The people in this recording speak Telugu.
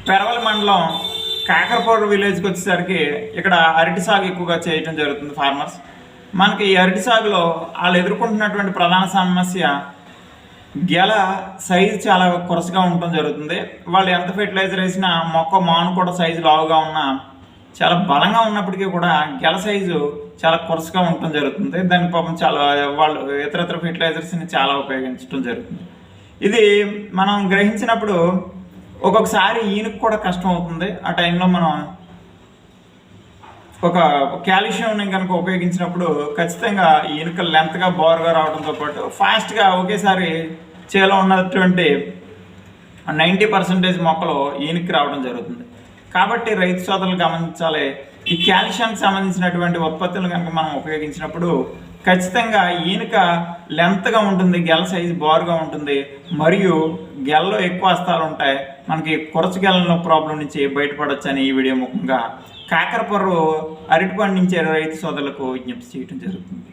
పెరవల మండలం కాకరపూడి విలేజ్కి వచ్చేసరికి ఇక్కడ అరటి సాగు ఎక్కువగా చేయటం జరుగుతుంది ఫార్మర్స్. మనకి ఈ అరటి సాగులో వాళ్ళు ఎదుర్కొంటున్నటువంటి ప్రధాన సమస్య గెల సైజు చాలా కొరసగా ఉండటం జరుగుతుంది. వాళ్ళు ఎంత ఫెర్టిలైజర్ వేసినా మొక్క మాను కూడా సైజు లావుగా ఉన్నా చాలా బలంగా ఉన్నప్పటికీ కూడా గెల సైజు చాలా కొరసగా ఉండటం జరుగుతుంది. దానికి పాపం చాలా వాళ్ళు ఇతర ఫెర్టిలైజర్స్ని చాలా ఉపయోగించడం జరుగుతుంది. ఇది మనం గ్రహించినప్పుడు ఒక్కొక్కసారి ఈయనకు కూడా కష్టం అవుతుంది. ఆ టైంలో మనం ఒక కాల్షియంని కనుక ఉపయోగించినప్పుడు ఖచ్చితంగా ఈయనక లెంత్గా బోర్గా రావడంతో పాటు ఫాస్ట్గా ఒకేసారి చేలో ఉన్నటువంటి 90% మొక్కలు ఈయనకి రావడం జరుగుతుంది. కాబట్టి రైతు సోదరులు గమనించాలి, ఈ కాల్షియంకి సంబంధించినటువంటి ఉత్పత్తులు కనుక మనం ఉపయోగించినప్పుడు ఖచ్చితంగా ఈయనక లెంత్గా ఉంటుంది, గెల సైజు బారుగా ఉంటుంది, మరియు గెలలో ఎక్కువ అస్తాలు ఉంటాయి. మనకి కొరచ గెలలో ప్రాబ్లం నుంచి బయటపడవచ్చు అని ఈ వీడియో ముఖంగా కాకరపూరు అరటి పండించే రైతు సోదరులకు విజ్ఞప్తి చేయడం జరుగుతుంది.